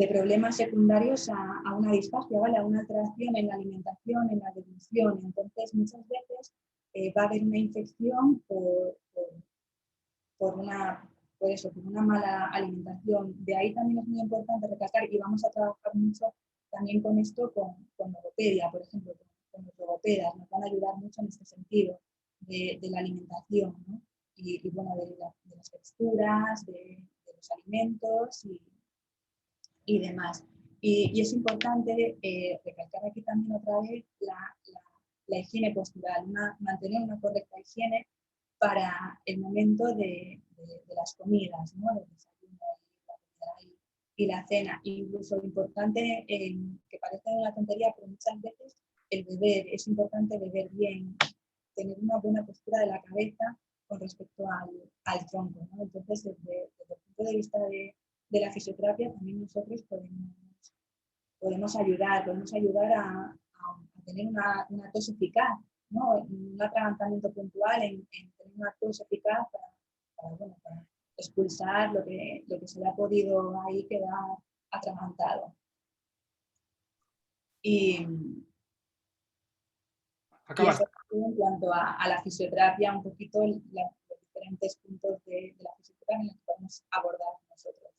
problemas secundarios a una disfagia, ¿vale? A una alteración en la alimentación, en la deglución. Entonces, muchas veces va a haber una infección por una mala alimentación. De ahí también es muy importante recalcar, y vamos a trabajar mucho también con esto, con logopedia, por ejemplo, con los logopedas, nos van a ayudar mucho en este sentido de la alimentación, ¿no? Y bueno, de las texturas, de los los alimentos y demás. Y es importante recalcar aquí también otra vez la higiene postural, mantener una correcta higiene para el momento de las comidas, ¿no? Del desayuno y la cena. Incluso lo importante, que parece una tontería, pero muchas veces el beber, es importante beber bien, tener una buena postura de la cabeza con respecto al tronco, ¿no? Entonces, desde el punto de vista de la fisioterapia, también nosotros podemos ayudar a tener una tos eficaz, ¿no? Un atragantamiento puntual en tener una tos eficaz para expulsar lo que se le ha podido ahí quedar atragantado. Y eso en cuanto a la fisioterapia, un poquito los diferentes puntos de la fisioterapia en los que podemos abordar nosotros.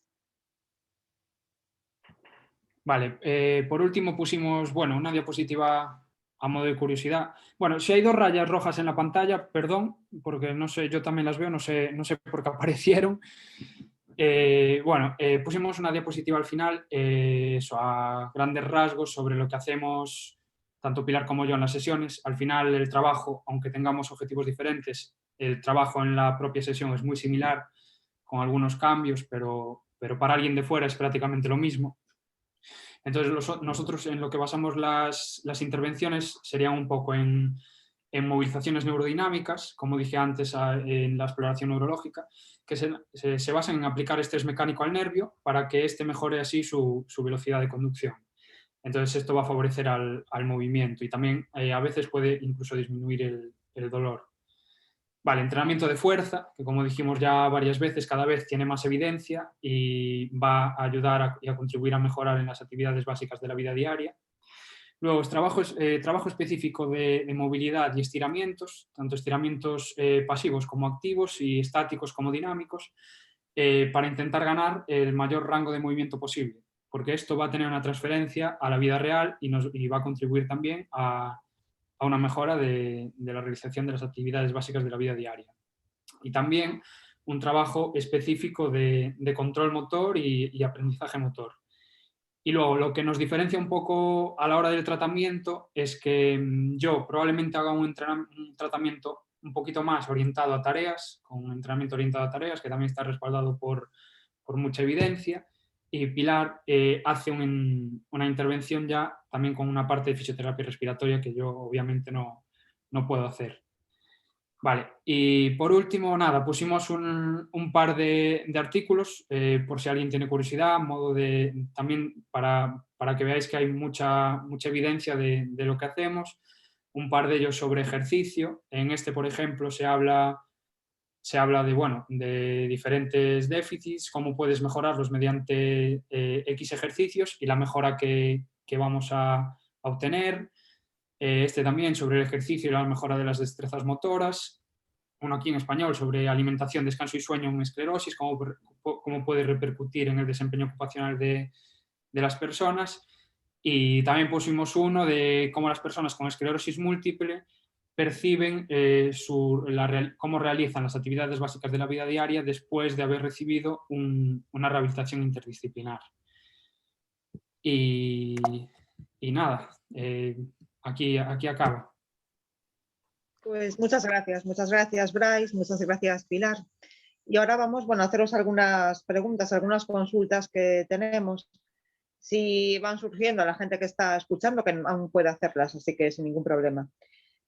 Vale, por último pusimos, bueno, una diapositiva a modo de curiosidad. Bueno, si hay 2 rayas rojas en la pantalla, perdón, porque no sé, yo también las veo, no sé por qué aparecieron. Pusimos una diapositiva al final, eso, a grandes rasgos sobre lo que hacemos tanto Pilar como yo en las sesiones. Al final el trabajo, aunque tengamos objetivos diferentes, el trabajo en la propia sesión es muy similar, con algunos cambios, pero para alguien de fuera es prácticamente lo mismo. Entonces nosotros en lo que basamos las intervenciones serían un poco en movilizaciones neurodinámicas, como dije antes, en la exploración neurológica, que se basan en aplicar estrés mecánico al nervio para que éste mejore así su velocidad de conducción. Entonces esto va a favorecer al movimiento y también a veces puede incluso disminuir el dolor. Vale, entrenamiento de fuerza, que como dijimos ya varias veces, cada vez tiene más evidencia y va a ayudar y a contribuir a mejorar en las actividades básicas de la vida diaria. Luego, trabajo específico de movilidad y estiramientos, tanto estiramientos pasivos como activos y estáticos como dinámicos, para intentar ganar el mayor rango de movimiento posible, porque esto va a tener una transferencia a la vida real y va a contribuir también a una mejora de la realización de las actividades básicas de la vida diaria. Y también un trabajo específico de control motor y aprendizaje motor. Y luego, lo que nos diferencia un poco a la hora del tratamiento es que yo probablemente haga un tratamiento un poquito más orientado a tareas, con un entrenamiento orientado a tareas, que también está respaldado por mucha evidencia, y Pilar hace una intervención ya también con una parte de fisioterapia respiratoria que yo obviamente no puedo hacer. Vale, y por último, nada, pusimos un par de artículos, por si alguien tiene curiosidad, también para que veáis que hay mucha evidencia de lo que hacemos, un par de ellos sobre ejercicio. En este, por ejemplo, se habla de diferentes déficits, cómo puedes mejorarlos mediante X ejercicios y la mejora que vamos a obtener. Este también sobre el ejercicio y la mejora de las destrezas motoras. Uno aquí en español sobre alimentación, descanso y sueño en esclerosis, cómo puede repercutir en el desempeño ocupacional de las personas. Y también pusimos uno de cómo las personas con esclerosis múltiple perciben cómo realizan las actividades básicas de la vida diaria después de haber recibido una rehabilitación interdisciplinar. Y nada, aquí acaba. Pues muchas gracias Bryce, muchas gracias Pilar. Y ahora vamos a haceros algunas preguntas, algunas consultas que tenemos. Si van surgiendo a la gente que está escuchando, que aún puede hacerlas, así que sin ningún problema.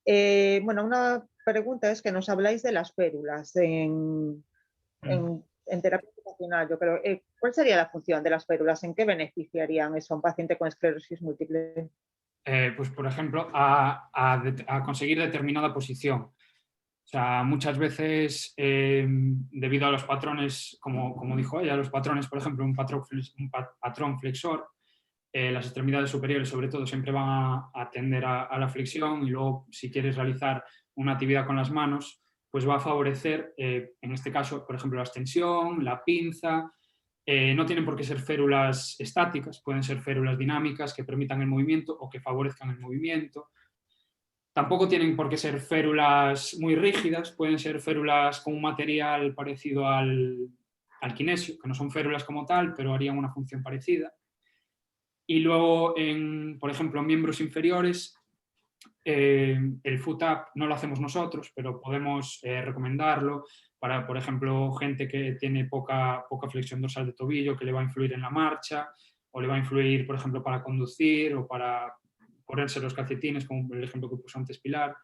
Una pregunta es que nos habláis de las férulas en terapia ocupacional, yo creo. ¿Cuál sería la función de las férulas? ¿En qué beneficiarían eso a un paciente con esclerosis múltiple? Pues, por ejemplo, a conseguir determinada posición. O sea, muchas veces, debido a los patrones, como dijo ella, los patrones, por ejemplo, un patrón flexor, las extremidades superiores, sobre todo, siempre van a tender a la flexión y luego, si quieres realizar una actividad con las manos, pues va a favorecer, en este caso, por ejemplo, la extensión, la pinza. No tienen por qué ser férulas estáticas, pueden ser férulas dinámicas que permitan el movimiento o que favorezcan el movimiento. Tampoco tienen por qué ser férulas muy rígidas, pueden ser férulas con un material parecido al al kinesio, que no son férulas como tal, pero harían una función parecida. Y luego, por ejemplo, en miembros inferiores, el foot up no lo hacemos nosotros, pero podemos recomendarlo para, por ejemplo, gente que tiene poca flexión dorsal de tobillo, que le va a influir en la marcha, o le va a influir, por ejemplo, para conducir o para ponerse los calcetines, como el ejemplo que puso antes Pilar.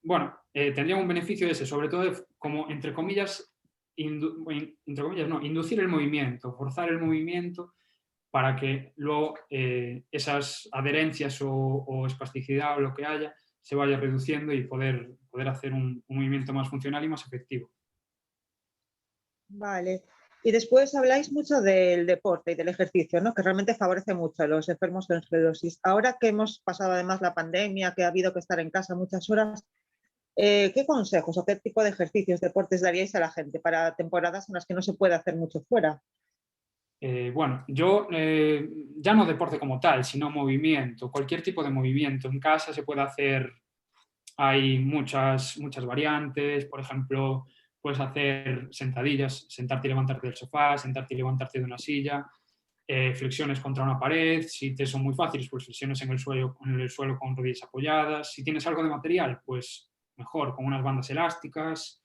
Bueno, tendría un beneficio ese, sobre todo como, entre comillas, inducir el movimiento, forzar el movimiento para que luego esas adherencias o espasticidad o lo que haya se vaya reduciendo y poder hacer un movimiento más funcional y más efectivo. Vale. Y después habláis mucho del deporte y del ejercicio, ¿no? Que realmente favorece mucho a los enfermos de esclerosis. Ahora que hemos pasado además la pandemia, que ha habido que estar en casa muchas horas, ¿qué consejos o qué tipo de ejercicios, deportes daríais a la gente para temporadas en las que no se puede hacer mucho fuera? Bueno, yo ya no deporte como tal, sino movimiento, cualquier tipo de movimiento. En casa se puede hacer, hay muchas variantes, por ejemplo, puedes hacer sentadillas, sentarte y levantarte del sofá, sentarte y levantarte de una silla, flexiones contra una pared, si te son muy fáciles, pues flexiones en el suelo con rodillas apoyadas. Si tienes algo de material, pues mejor, con unas bandas elásticas,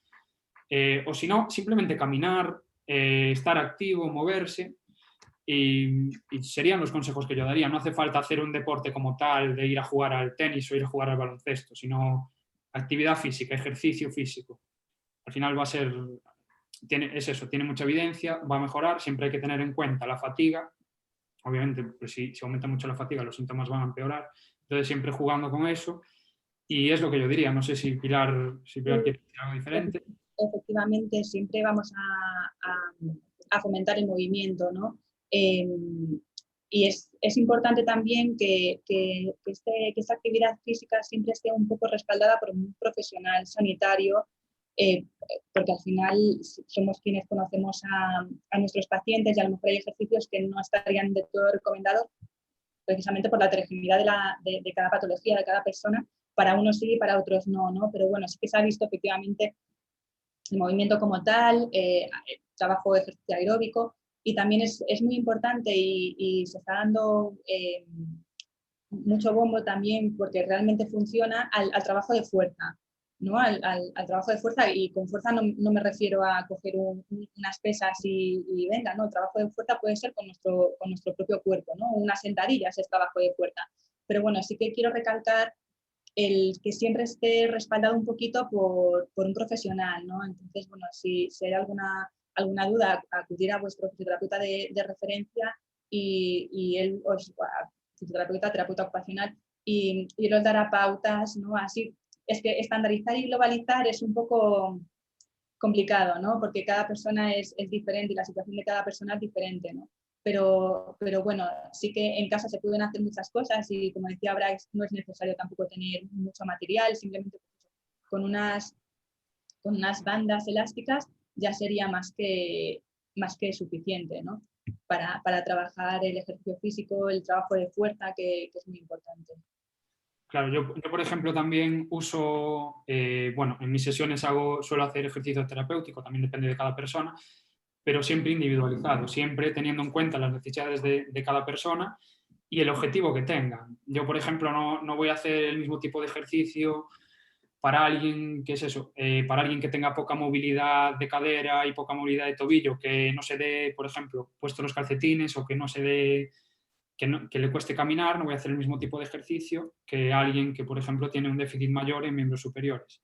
o si no, simplemente caminar, estar activo, moverse. Y serían los consejos que yo daría. No hace falta hacer un deporte como tal, de ir a jugar al tenis o ir a jugar al baloncesto, sino actividad física, ejercicio físico. Al final va a ser, es eso, tiene mucha evidencia, va a mejorar, siempre hay que tener en cuenta la fatiga. Obviamente, pues si aumenta mucho la fatiga, los síntomas van a empeorar. Entonces, siempre jugando con eso. Y es lo que yo diría. No sé si Pilar quiere decir algo diferente. Efectivamente, siempre vamos a fomentar el movimiento, ¿no? Y es importante también que esta actividad física siempre esté un poco respaldada por un profesional sanitario, porque al final somos quienes conocemos a nuestros pacientes y a lo mejor hay ejercicios que no estarían de todo recomendados precisamente por la heterogeneidad de cada patología, de cada persona. Para unos sí y para otros no, ¿no? Pero bueno, sí que se ha visto efectivamente el movimiento como tal, trabajo de ejercicio aeróbico, y también es muy importante y se está dando mucho bombo también porque realmente funciona al trabajo de fuerza, ¿no? Al trabajo de fuerza, y con fuerza no me refiero a coger unas pesas y venga, ¿no? El trabajo de fuerza puede ser con nuestro propio cuerpo, ¿no? Unas sentadillas es trabajo de fuerza. Pero bueno, sí que quiero recalcar el que siempre esté respaldado un poquito por un profesional, ¿no? Entonces, bueno, si hay alguna duda, acudir a vuestro fisioterapeuta de referencia y él os, fisioterapeuta, terapeuta ocupacional, y él os dará pautas, ¿no? Así, es que estandarizar y globalizar es un poco complicado, ¿no? Porque cada persona es diferente y la situación de cada persona es diferente, ¿no? Pero bueno, sí que en casa se pueden hacer muchas cosas y, como decía Bryce, no es necesario tampoco tener mucho material, simplemente con unas bandas elásticas ya sería más que suficiente, ¿no? Para trabajar el ejercicio físico, el trabajo de fuerza, que es muy importante. Claro, yo por ejemplo también uso, bueno, en mis sesiones suelo hacer ejercicio terapéutico, también depende de cada persona, pero siempre individualizado, siempre teniendo en cuenta las necesidades de cada persona y el objetivo que tengan. Yo, por ejemplo, no voy a hacer el mismo tipo de ejercicio para alguien, ¿qué es eso? Para alguien que tenga poca movilidad de cadera y poca movilidad de tobillo, que no se dé, por ejemplo, puesto los calcetines, o que no se dé, que le cueste caminar, no voy a hacer el mismo tipo de ejercicio que alguien que, por ejemplo, tiene un déficit mayor en miembros superiores.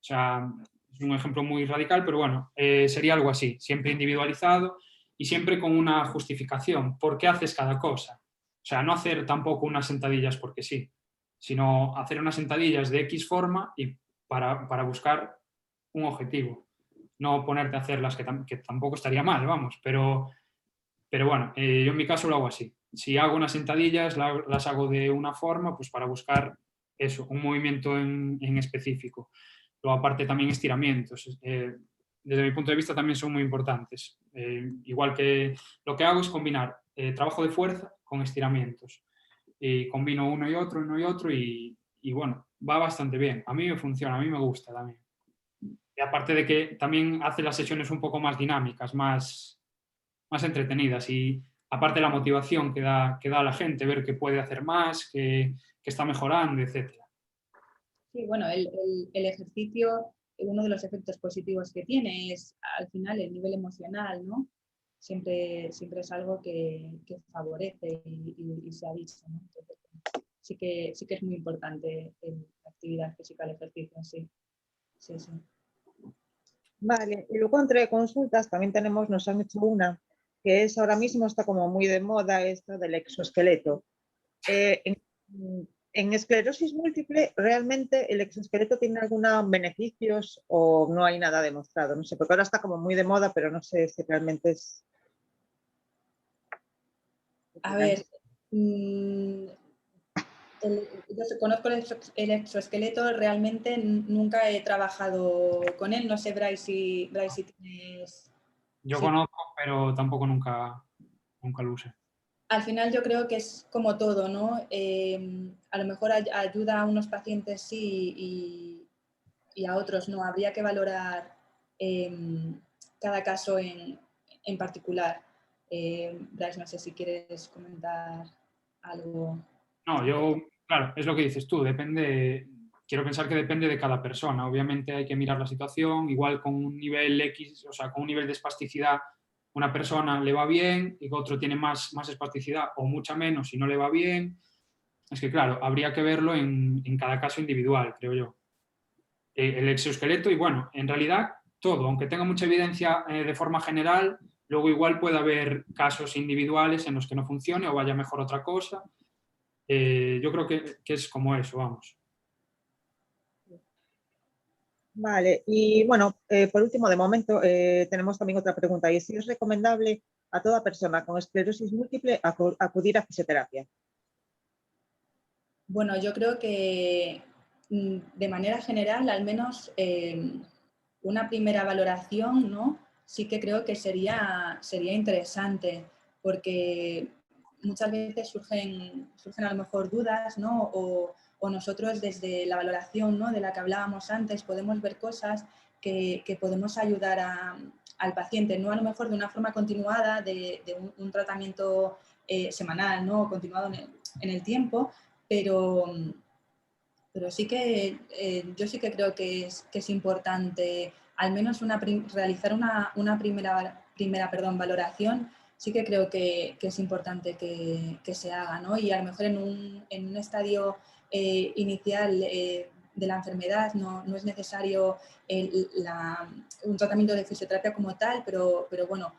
O sea, es un ejemplo muy radical, pero bueno, sería algo así, siempre individualizado y siempre con una justificación. ¿Por qué haces cada cosa? O sea, no hacer tampoco unas sentadillas porque sí, sino hacer unas sentadillas de X forma y para buscar un objetivo. No ponerte a hacerlas, que tampoco estaría mal, vamos, pero bueno, yo en mi caso lo hago así. Si hago unas sentadillas, las hago de una forma, pues para buscar eso, un movimiento en específico. Luego, aparte, también estiramientos. Desde mi punto de vista también son muy importantes. Igual que lo que hago es combinar trabajo de fuerza con estiramientos. Y combino uno y otro y bueno, va bastante bien. A mí me funciona, a mí me gusta también. Y aparte de que también hace las sesiones un poco más dinámicas, más entretenidas y aparte la motivación que da a la gente, ver que puede hacer más, que está mejorando, etcétera. Sí, bueno, el ejercicio, uno de los efectos positivos que tiene es al final el nivel emocional, ¿no? Siempre es algo que favorece y se ha visto, ¿no? Entonces, sí que es muy importante la actividad física, el ejercicio, sí. Sí, sí. Vale, y luego entre consultas también tenemos, nos han hecho una, que es ahora mismo está como muy de moda esta del exoesqueleto. En esclerosis múltiple, ¿realmente el exoesqueleto tiene algunos beneficios o no hay nada demostrado? No sé, porque ahora está como muy de moda, pero no sé si realmente es... A ver, yo conozco el exoesqueleto, realmente nunca he trabajado con él. No sé, Bryce, si tienes... Yo Sí. conozco, pero tampoco nunca lo usé. Al final yo creo que es como todo, ¿no? A lo mejor ayuda a unos pacientes sí y a otros no. Habría que valorar cada caso en particular. Bryce, no sé si quieres comentar algo. No, claro, es lo que dices tú, quiero pensar que depende de cada persona. Obviamente hay que mirar la situación, igual con un nivel X, o sea, con un nivel de espasticidad, una persona le va bien y otro tiene más espasticidad o mucha menos y no le va bien. Es que, claro, habría que verlo en cada caso individual, creo yo. El exoesqueleto y, bueno, en realidad todo, aunque tenga mucha evidencia de forma general, luego igual puede haber casos individuales en los que no funcione o vaya mejor otra cosa. Yo creo que es como eso, vamos. Vale, y bueno, por último, de momento, tenemos también otra pregunta, y es si es recomendable a toda persona con esclerosis múltiple acudir a fisioterapia. Bueno, yo creo que de manera general, al menos una primera valoración, ¿no? Sí que creo que sería interesante, porque muchas veces surgen a lo mejor dudas, ¿no? O nosotros desde la valoración, ¿no? De la que hablábamos antes podemos ver cosas que podemos ayudar al paciente, no a lo mejor de una forma continuada, de un tratamiento semanal, ¿no? Continuado en el tiempo, pero sí que yo sí que creo que es importante al menos realizar una primera valoración. Sí que creo que es importante que se haga, ¿no? Y a lo mejor en un estadio inicial de la enfermedad no es necesario un tratamiento de fisioterapia como tal, pero bueno,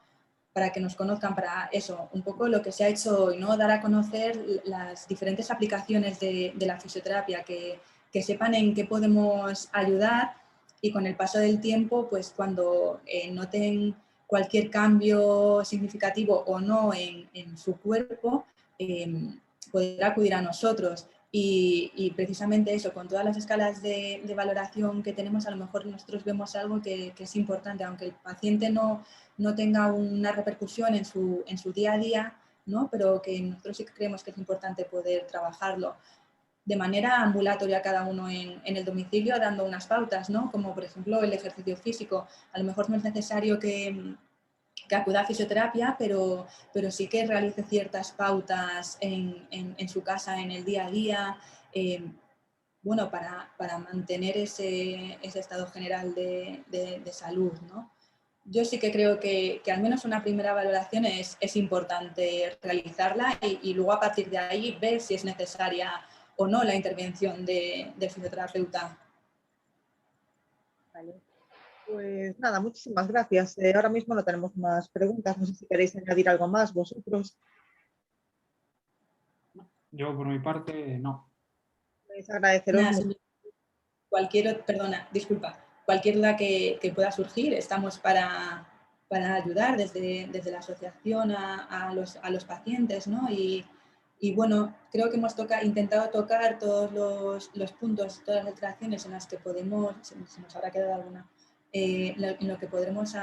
para que nos conozcan, para eso, un poco lo que se ha hecho hoy, ¿no? Dar a conocer las diferentes aplicaciones de la fisioterapia, que sepan en qué podemos ayudar y con el paso del tiempo, pues cuando noten cualquier cambio significativo o no en su cuerpo, poder acudir a nosotros. Y precisamente eso, con todas las escalas de valoración que tenemos, a lo mejor nosotros vemos algo que es importante, aunque el paciente no tenga una repercusión en su día a día, ¿no? Pero que nosotros sí que creemos que es importante poder trabajarlo de manera ambulatoria cada uno en el domicilio, dando unas pautas, ¿no? Como por ejemplo el ejercicio físico. A lo mejor no es necesario que acuda a fisioterapia, pero sí que realice ciertas pautas en su casa, en el día a día, bueno, para mantener ese estado general de salud, ¿no? Yo sí que creo que al menos una primera valoración es importante realizarla y luego a partir de ahí ver si es necesaria o no la intervención del fisioterapeuta. Vale. Pues nada, muchísimas gracias. Ahora mismo no tenemos más preguntas. No sé si queréis añadir algo más vosotros. Yo, por mi parte, no. Pues agradeceros Nada, mucho. cualquier duda que pueda surgir, estamos para ayudar desde la asociación a los pacientes, ¿no? Y bueno, creo que hemos intentado tocar todos los puntos, todas las alteraciones en las que podemos, si nos habrá quedado alguna, en lo que podemos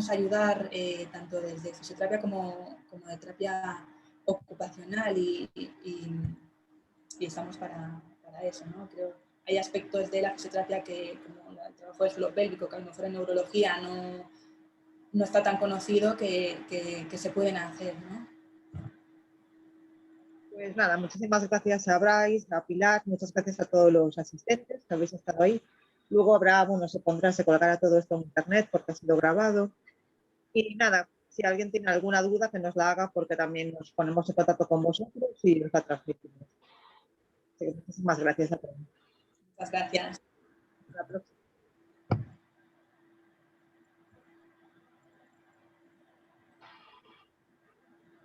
ayudar tanto desde fisioterapia como de terapia ocupacional y estamos para eso, ¿no? Creo. hay aspectos de la fisioterapia que, como el trabajo de suelo pélvico, que a lo mejor en neurología no está tan conocido, que se pueden hacer, ¿no? Pues nada, muchísimas gracias a Bryce, a Pilar, muchas gracias a todos los asistentes que habéis estado ahí. Luego habrá, bueno, se colgará todo esto en internet porque ha sido grabado. Y nada, si alguien tiene alguna duda, que nos la haga porque también nos ponemos en contacto con vosotros y os la transmitimos. Así que muchísimas gracias a todos. Muchas gracias. Hasta la próxima.